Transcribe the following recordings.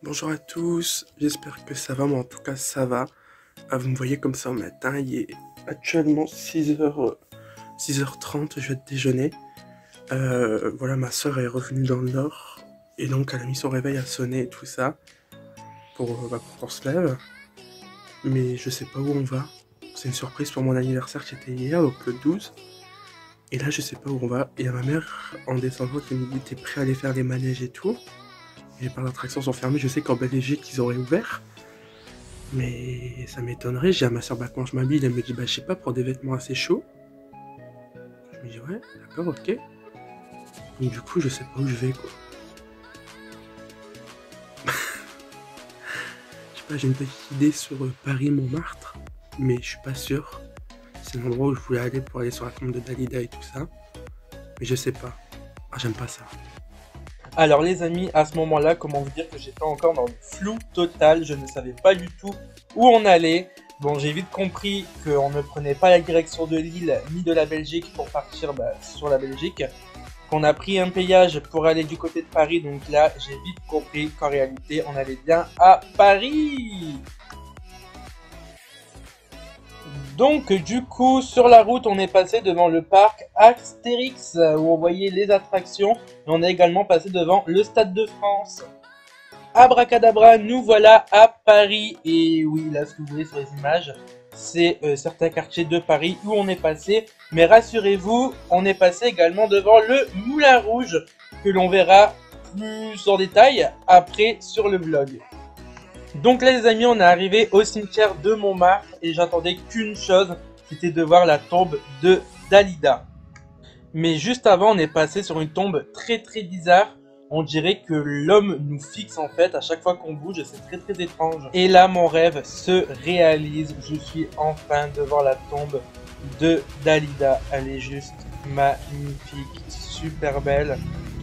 Bonjour à tous, j'espère que ça va, mais en tout cas ça va. Vous me voyez comme ça au matin, il est actuellement 6h30, je vais déjeuner. Voilà, ma soeur est revenue dans le nord, et donc elle a mis son réveil à sonner et tout ça, pour qu'on se lève. Mais je sais pas où on va. C'est une surprise pour mon anniversaire qui était hier, donc le 12. Et là je sais pas où on va. Et il y a ma mère en descendant qui me dit t'es prêt à aller faire les manèges et tout. Et les parcs d'attractions sont fermés, je sais qu'en Belgique ils auraient ouvert. Mais ça m'étonnerait, j'ai à ma soeur, bah quand je m'habille, elle me dit, bah je sais pas, pour des vêtements assez chauds. Je me dis, ouais, d'accord, ok. Donc du coup, je sais pas où je vais, quoi. Je sais pas, j'ai une petite idée sur Paris-Montmartre, mais je suis pas sûr. C'est l'endroit où je voulais aller pour aller sur la tombe de Dalida et tout ça. Mais je sais pas. Ah, j'aime pas ça. Alors les amis, à ce moment-là, comment vous dire que j'étais encore dans le flou total, je ne savais pas du tout où on allait. Bon, j'ai vite compris qu'on ne prenait pas la direction de l'île ni de la Belgique pour partir sur la Belgique, qu'on a pris un péage pour aller du côté de Paris, donc là j'ai vite compris qu'en réalité on allait bien à Paris. Donc du coup sur la route on est passé devant le parc Astérix où on voyait les attractions et on est également passé devant le Stade de France. Abracadabra, nous voilà à Paris et oui là ce que vous voyez sur les images c'est certains quartiers de Paris où on est passé, mais rassurez-vous on est passé également devant le Moulin Rouge que l'on verra plus en détail après sur le vlog. Donc là les amis, on est arrivé au cimetière de Montmartre et j'attendais qu'une chose, c'était de voir la tombe de Dalida. Mais juste avant, on est passé sur une tombe très bizarre. On dirait que l'homme nous fixe en fait à chaque fois qu'on bouge, c'est très étrange. Et là mon rêve se réalise, je suis enfin devant la tombe de Dalida. Elle est juste magnifique, super belle.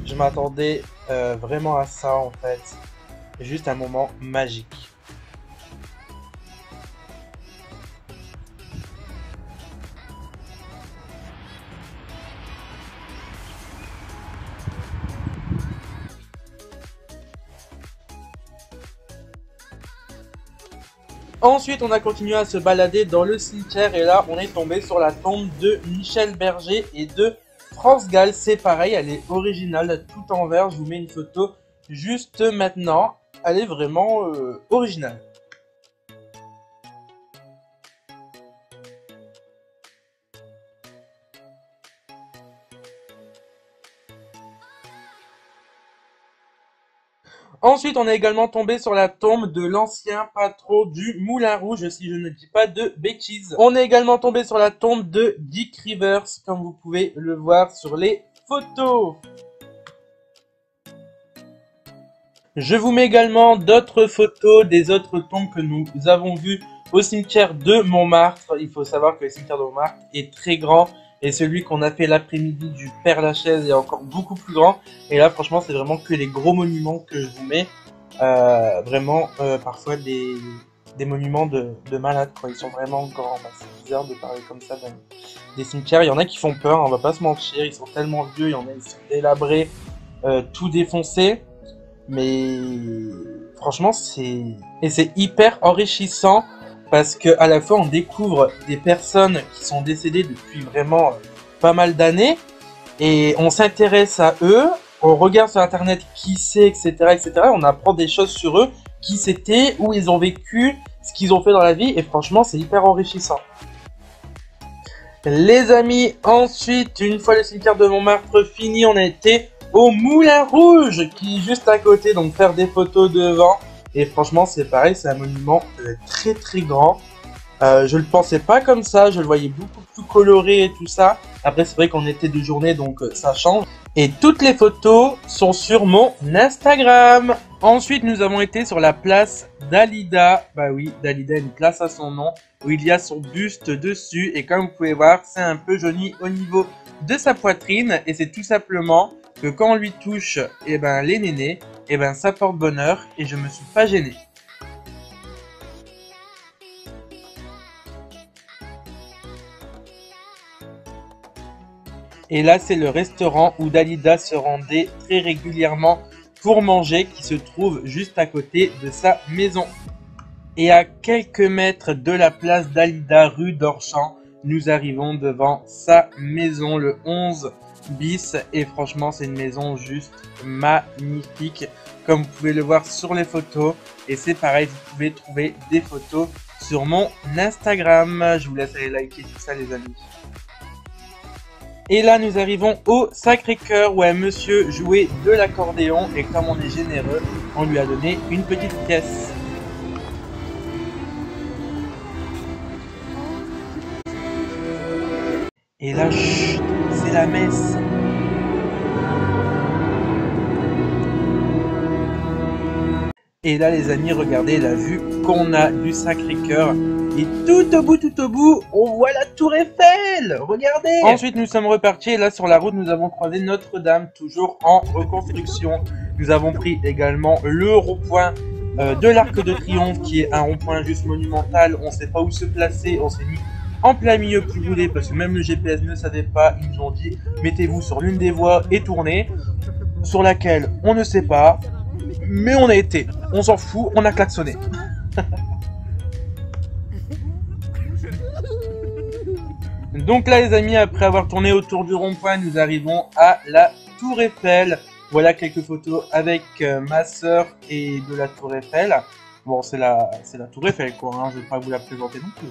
Je m'attendais vraiment à ça en fait. Juste un moment magique. Ensuite, on a continué à se balader dans le cimetière et là, on est tombé sur la tombe de Michel Berger et de France Gall. C'est pareil, elle est originale, tout en vert. Je vous mets une photo juste maintenant. Elle est vraiment originale. Ensuite, on est également tombé sur la tombe de l'ancien patron du Moulin Rouge, si je ne dis pas de bêtises. On est également tombé sur la tombe de Dick Rivers, comme vous pouvez le voir sur les photos. Je vous mets également d'autres photos des autres tombes que nous avons vues au cimetière de Montmartre. Il faut savoir que le cimetière de Montmartre est très grand et celui qu'on a fait l'après-midi du Père Lachaise est encore beaucoup plus grand. Et là, franchement, c'est vraiment que les gros monuments que je vous mets. Vraiment, parfois des monuments de malades, quoi. Ils sont vraiment grands. C'est bizarre de parler comme ça des cimetières. Il y en a qui font peur, on va pas se mentir. Ils sont tellement vieux, il y en a qui sont délabrés, tout défoncés. Mais franchement, c'est hyper enrichissant parce que à la fois on découvre des personnes qui sont décédées depuis vraiment pas mal d'années et on s'intéresse à eux, on regarde sur internet qui c'est, etc., on apprend des choses sur eux, qui c'était, où ils ont vécu, ce qu'ils ont fait dans la vie et franchement c'est hyper enrichissant. Les amis, ensuite, une fois le cimetière de Montmartre fini, on a été au Moulin Rouge qui est juste à côté, donc faire des photos devant. Et franchement, c'est pareil, c'est un monument très grand. Je le pensais pas comme ça, je le voyais beaucoup plus coloré et tout ça. Après, c'est vrai qu'on était de journée, donc ça change. Et toutes les photos sont sur mon Instagram. Ensuite, nous avons été sur la place Dalida. Bah oui, Dalida a une place à son nom, où il y a son buste dessus. Et comme vous pouvez voir, c'est un peu jauni au niveau de sa poitrine. Et c'est tout simplement que quand on lui touche les nénés, ça porte bonheur. Et je me suis pas gêné. Et là, c'est le restaurant où Dalida se rendait très régulièrement pour manger qui se trouve juste à côté de sa maison. Et à quelques mètres de la place d'Alida rue d'Orchamps, nous arrivons devant sa maison, le 11 bis. Et franchement, c'est une maison juste magnifique, comme vous pouvez le voir sur les photos. Et c'est pareil, vous pouvez trouver des photos sur mon Instagram. Je vous laisse aller liker tout ça, les amis. Et là, nous arrivons au Sacré-Cœur où un monsieur jouait de l'accordéon. Et comme on est généreux, on lui a donné une petite pièce. Et là, chut, c'est la messe. Et là, les amis, regardez la vue qu'on a du Sacré-Cœur. Et tout au bout, on voit la Tour Eiffel. Regardez. Ensuite, nous sommes repartis. Et là, sur la route, nous avons croisé Notre-Dame, toujours en reconstruction. Nous avons pris également le rond-point de l'Arc de Triomphe, qui est un rond-point juste monumental. On ne sait pas où se placer. On s'est mis en plein milieu plus roulé parce que même le GPS ne savait pas. Ils nous ont dit mettez-vous sur l'une des voies et tournez, sur laquelle on ne sait pas, mais on a été, on s'en fout, on a klaxonné. Donc là les amis, après avoir tourné autour du rond-point, nous arrivons à la Tour Eiffel. Voilà quelques photos avec ma soeur et de la Tour Eiffel. Bon, c'est la Tour Eiffel quoi, hein, je vais pas vous la présenter non plus.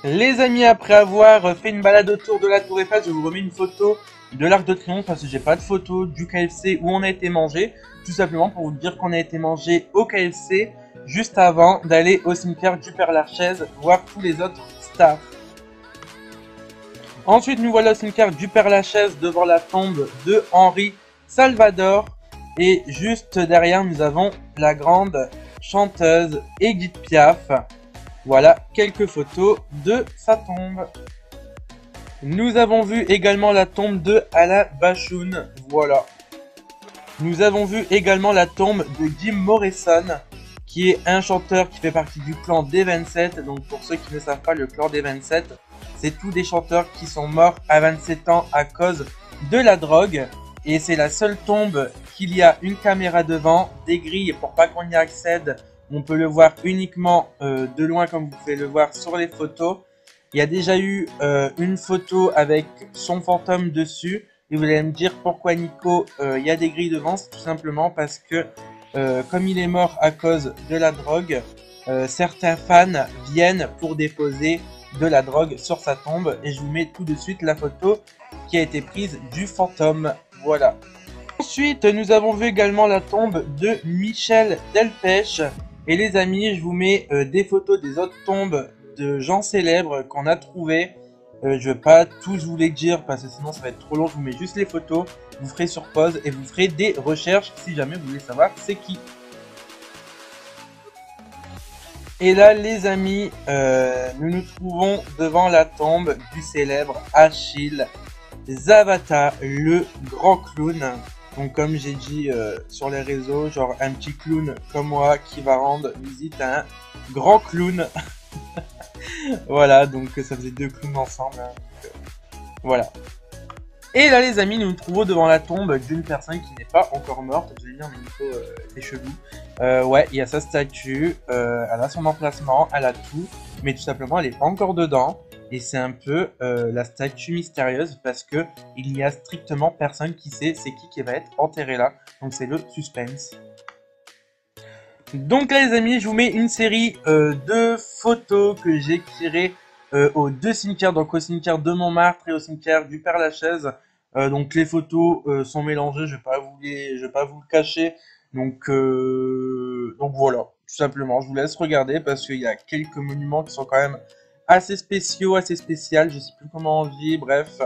Les amis, après avoir fait une balade autour de la Tour Eiffel, je vous remets une photo de l'Arc de Triomphe parce que j'ai pas de photo du KFC où on a été mangé. Tout simplement pour vous dire qu'on a été mangé au KFC juste avant d'aller au cimetière du Père-Lachaise voir tous les autres stars. Ensuite, nous voilà au cimetière du Père-Lachaise devant la tombe de Henri Salvador. Et juste derrière, nous avons la grande chanteuse Edith Piaf. Voilà quelques photos de sa tombe. Nous avons vu également la tombe de Alain Bashung. Voilà. Nous avons vu également la tombe de Jim Morrison, qui est un chanteur qui fait partie du clan des 27. Donc pour ceux qui ne savent pas, le clan des 27, c'est tous des chanteurs qui sont morts à 27 ans à cause de la drogue. Et c'est la seule tombe qu'il y a une caméra devant, des grilles pour pas qu'on y accède. On peut le voir uniquement de loin comme vous pouvez le voir sur les photos. Il y a déjà eu une photo avec son fantôme dessus. Et vous allez me dire pourquoi Nico, il y a des grilles devant. C'est tout simplement parce que comme il est mort à cause de la drogue, certains fans viennent pour déposer de la drogue sur sa tombe. Et je vous mets tout de suite la photo qui a été prise du fantôme. Voilà. Ensuite, nous avons vu également la tombe de Michel Delpech. Et les amis, je vous mets des photos des autres tombes de gens célèbres qu'on a trouvées. Je vais pas tous vous les dire parce que sinon ça va être trop long. Je vous mets juste les photos, vous ferez sur pause et vous ferez des recherches si jamais vous voulez savoir c'est qui. Et là les amis, nous nous trouvons devant la tombe du célèbre Achille Zavata, le grand clown. Donc comme j'ai dit sur les réseaux, genre un petit clown comme moi qui va rendre visite à un grand clown. Voilà, donc ça faisait deux clowns ensemble. Hein, donc, voilà. Et là les amis, nous nous trouvons devant la tombe d'une personne qui n'est pas encore morte. Vous allez dire, mais Nico, t'es chelou. Ouais, il y a sa statue, elle a son emplacement, elle a tout. Mais tout simplement, elle n'est pas encore dedans. Et c'est un peu la statue mystérieuse parce que il n'y a strictement personne qui sait c'est qui va être enterré là. Donc c'est le suspense. Donc là les amis, je vous mets une série de photos que j'ai tirées aux deux cimetières, donc au cimetière de Montmartre et au cimetière du Père-Lachaise. Donc les photos sont mélangées, je vais pas vous le cacher. Donc voilà, tout simplement, je vous laisse regarder parce qu'il y a quelques monuments qui sont quand même assez spéciaux, assez spéciaux, je sais plus comment on dit, bref.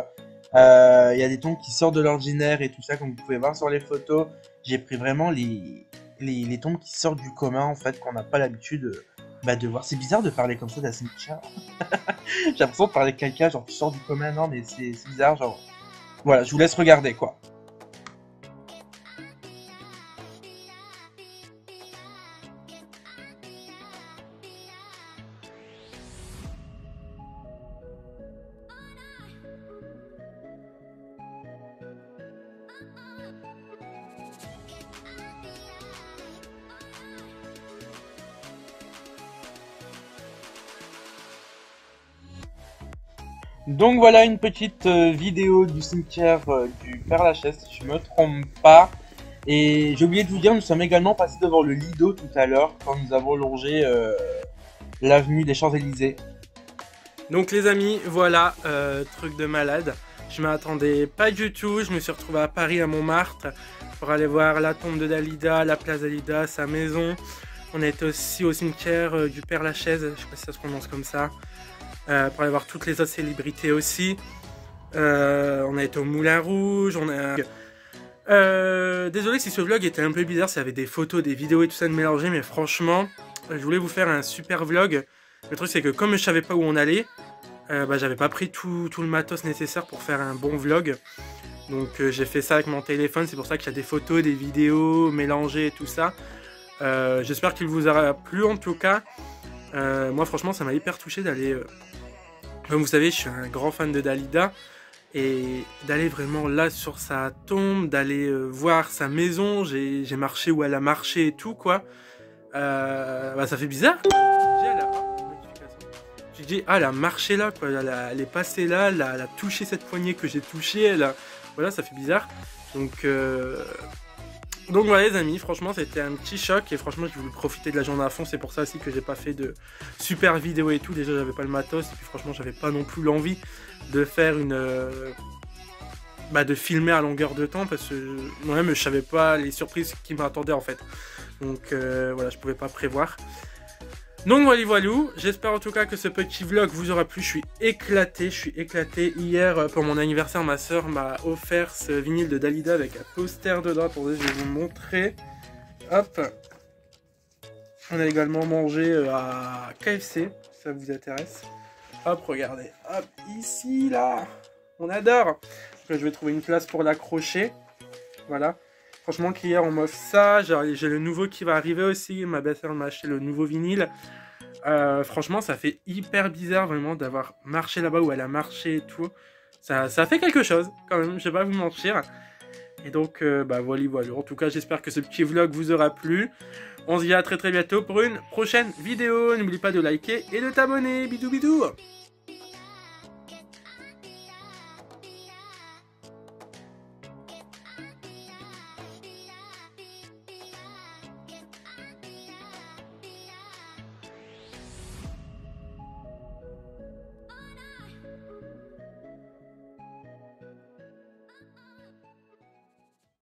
Il y a des tombes qui sortent de l'ordinaire et tout ça, comme vous pouvez voir sur les photos. J'ai pris vraiment les tombes qui sortent du commun, en fait, qu'on n'a pas l'habitude de voir. C'est bizarre de parler comme ça d'un cimetière. J'ai l'impression de parler de quelqu'un, genre tu sors du commun, non, mais c'est bizarre, genre. Voilà, je vous laisse regarder, quoi. Donc voilà une petite vidéo du cimetière du Père-Lachaise, si je me trompe pas. Et j'ai oublié de vous dire, nous sommes également passés devant le Lido tout à l'heure, quand nous avons longé l'avenue des Champs-Élysées. Donc les amis, voilà, truc de malade. Je m'attendais pas du tout, je me suis retrouvé à Paris, à Montmartre, pour aller voir la tombe de Dalida, la place Dalida, sa maison. On a été aussi au cimetière du Père-Lachaise, je sais pas si ça se prononce comme ça, pour aller voir toutes les autres célébrités aussi. On a été au Moulin Rouge, on a... désolé si ce vlog était un peu bizarre, s'il y avait des photos, des vidéos et tout ça de mélanger, mais franchement, je voulais vous faire un super vlog. Le truc c'est que comme je savais pas où on allait, j'avais pas pris tout le matos nécessaire pour faire un bon vlog. Donc j'ai fait ça avec mon téléphone, c'est pour ça qu'il y a des photos, des vidéos mélangées et tout ça. J'espère qu'il vous aura plu en tout cas. Moi franchement ça m'a hyper touché d'aller... Comme vous savez je suis un grand fan de Dalida. Et d'aller vraiment là sur sa tombe, d'aller voir sa maison, j'ai marché où elle a marché et tout quoi. Ça fait bizarre. J'ai dit, ah, elle a marché là, quoi. Elle est passée là, elle a touché cette poignée que j'ai touchée. Voilà, ça fait bizarre. Donc voilà les amis, franchement c'était un petit choc et franchement j'ai voulu profiter de la journée à fond. C'est pour ça aussi que j'ai pas fait de super vidéo et tout. Déjà j'avais pas le matos et puis franchement j'avais pas non plus l'envie de faire de filmer à longueur de temps parce que moi-même je savais pas les surprises qui m'attendaient en fait. Donc voilà, je pouvais pas prévoir. Donc voilà, j'espère en tout cas que ce petit vlog vous aura plu. Je suis éclaté. Hier pour mon anniversaire, ma soeur m'a offert ce vinyle de Dalida avec un poster dedans. Attendez, je vais vous montrer. Hop. On a également mangé à KFC, si ça vous intéresse. Hop, regardez. Hop, ici, là. On adore. Donc, je vais trouver une place pour l'accrocher. Voilà. Franchement, qu'hier, on m'offre ça. J'ai le nouveau qui va arriver aussi. Ma belle-sœur m'a acheté le nouveau vinyle. Franchement, ça fait hyper bizarre, vraiment, d'avoir marché là-bas où elle a marché et tout. Ça fait quelque chose, quand même. Je vais pas vous mentir. Et donc, voilà. En tout cas, j'espère que ce petit vlog vous aura plu. On se dit à très bientôt pour une prochaine vidéo. N'oublie pas de liker et de t'abonner. Bidou bidou.